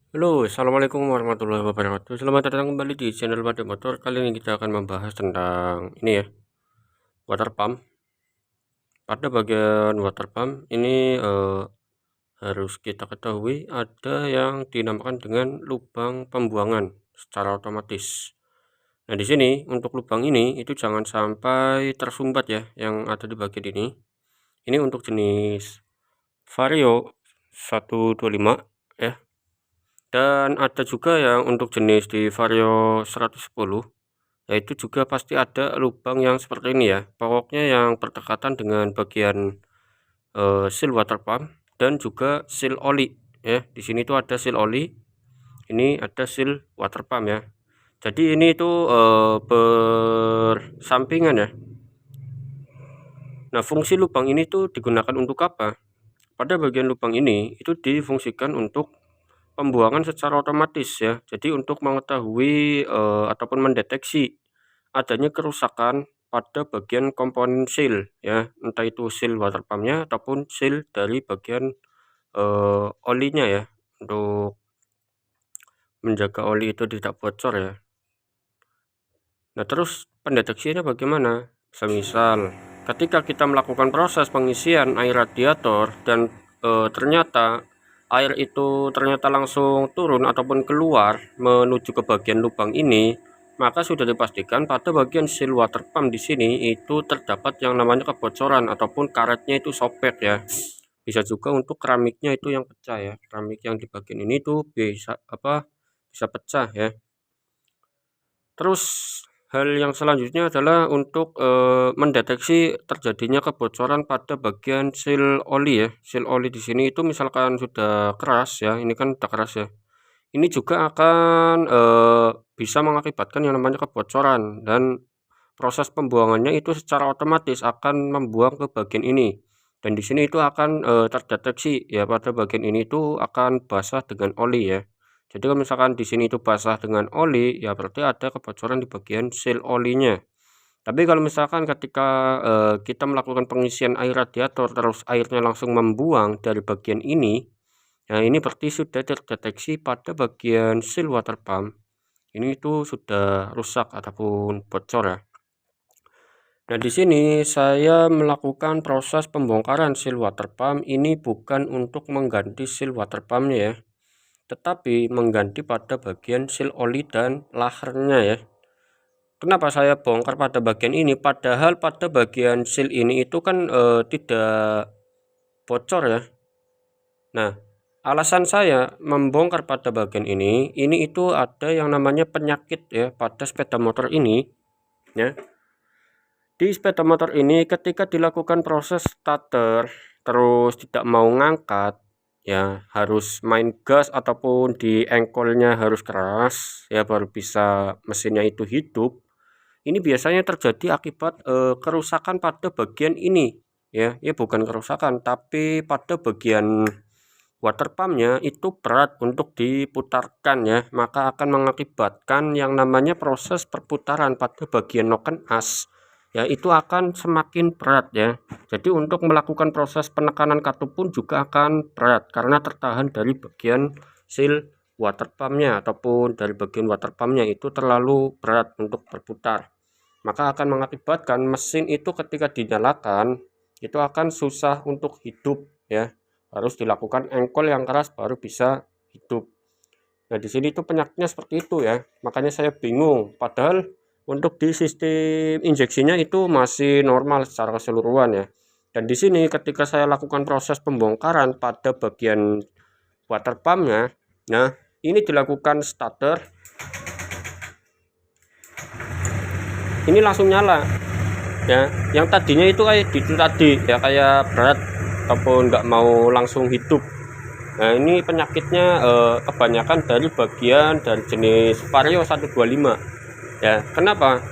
Halo, assalamualaikum warahmatullahi wabarakatuh. Selamat datang kembali di channel Pada Motor. Kali ini kita akan membahas tentang ini ya, water pump. Pada bagian water pump ini harus kita ketahui ada yang dinamakan dengan lubang pembuangan secara otomatis. Nah, di sini untuk lubang ini itu jangan sampai tersumbat ya, yang ada di bagian ini. Ini untuk jenis Vario 125 ya. Dan ada juga yang untuk jenis di Vario 110, yaitu juga pasti ada lubang yang seperti ini ya. Pokoknya yang berdekatan dengan bagian seal water pump dan juga seal oli ya. Di sini tuh ada seal oli, ini ada seal water pump ya. Jadi ini tuh bersampingan ya. Nah, fungsi lubang ini tuh digunakan untuk apa? Pada bagian lubang ini itu difungsikan untuk pembuangan secara otomatis ya. Jadi untuk mengetahui ataupun mendeteksi adanya kerusakan pada bagian komponen seal ya, entah itu seal water pumpnya ataupun seal dari bagian olinya ya, untuk menjaga oli itu tidak bocor ya. Nah, terus pendeteksinya bagaimana? Semisal ketika kita melakukan proses pengisian air radiator dan ternyata air itu ternyata langsung turun ataupun keluar menuju ke bagian lubang ini, maka sudah dipastikan pada bagian seal water pump di sini itu terdapat yang namanya kebocoran ataupun karetnya itu sobek ya. Bisa juga untuk keramiknya itu yang pecah ya. Keramik yang di bagian ini tuh bisa pecah ya. Terus hal yang selanjutnya adalah untuk mendeteksi terjadinya kebocoran pada bagian seal oli ya. Seal oli di sini itu misalkan sudah keras ya, ini kan sudah keras ya. Ini juga akan bisa mengakibatkan yang namanya kebocoran, dan proses pembuangannya itu secara otomatis akan membuang ke bagian ini. Dan di sini itu akan terdeteksi ya, pada bagian ini itu akan basah dengan oli ya. Jadi kalau misalkan di sini itu basah dengan oli, ya berarti ada kebocoran di bagian seal olinya. Tapi kalau misalkan ketika kita melakukan pengisian air radiator terus airnya langsung membuang dari bagian ini, nah ini berarti sudah terdeteksi pada bagian seal water pump. Ini itu sudah rusak ataupun bocor ya. Nah, di sini saya melakukan proses pembongkaran seal water pump ini bukan untuk mengganti seal water pumpnya ya, tetapi mengganti pada bagian seal oli dan lahernya ya. Kenapa saya bongkar pada bagian ini? Padahal pada bagian seal ini itu kan tidak bocor ya. Nah, alasan saya membongkar pada bagian ini itu ada yang namanya penyakit ya pada sepeda motor ini ya. Di sepeda motor ini ketika dilakukan proses starter terus tidak mau ngangkat ya, harus main gas ataupun di engkolnya harus keras ya baru bisa mesinnya itu hidup. Ini biasanya terjadi akibat kerusakan pada bagian ini ya. Ya bukan kerusakan, tapi pada bagian water pumpnya itu berat untuk diputarkan ya, maka akan mengakibatkan yang namanya proses perputaran pada bagian noken as ya, itu akan semakin berat ya. Jadi untuk melakukan proses penekanan katup pun juga akan berat karena tertahan dari bagian seal water pumpnya ataupun dari bagian water pumpnya itu terlalu berat untuk berputar, maka akan mengakibatkan mesin itu ketika dinyalakan itu akan susah untuk hidup ya, harus dilakukan engkol yang keras baru bisa hidup. Nah, di sini tuh penyakitnya seperti itu ya, makanya saya bingung. Padahal untuk di sistem injeksinya itu masih normal secara keseluruhan ya. Dan di sini ketika saya lakukan proses pembongkaran pada bagian water pumpnya, nah ini dilakukan starter, ini langsung nyala ya. Yang tadinya itu kayak gitu tadi ya, kayak berat ataupun nggak mau langsung hidup. Nah, ini penyakitnya kebanyakan dari bagian dari jenis Vario 125 ya. Kenapa?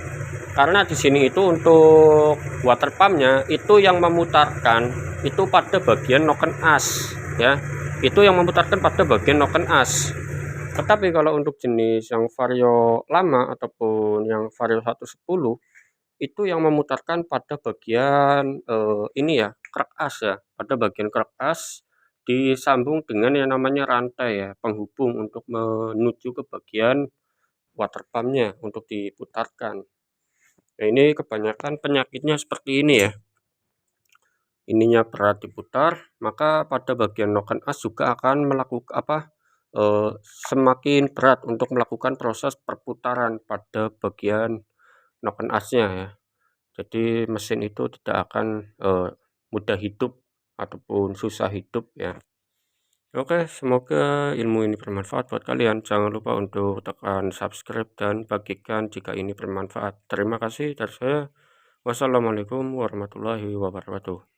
Karena di sini itu untuk water pumpnya itu yang memutarkan itu pada bagian noken as ya, itu yang memutarkan pada bagian noken as. Tetapi kalau untuk jenis yang Vario lama ataupun yang Vario 110 itu yang memutarkan pada bagian ini ya, krek as ya, pada bagian krek as disambung dengan yang namanya rantai ya, penghubung untuk menuju ke bagian water pump-nya untuk diputarkan. Nah, ini kebanyakan penyakitnya seperti ini ya. Ininya berat diputar, maka pada bagian noken as juga akan melakukan semakin berat untuk melakukan proses perputaran pada bagian noken asnya ya. Jadi mesin itu tidak akan mudah hidup ataupun susah hidup ya. Oke, semoga ilmu ini bermanfaat buat kalian. Jangan lupa untuk tekan subscribe dan bagikan jika ini bermanfaat. Terima kasih dari saya. Wassalamualaikum warahmatullahi wabarakatuh.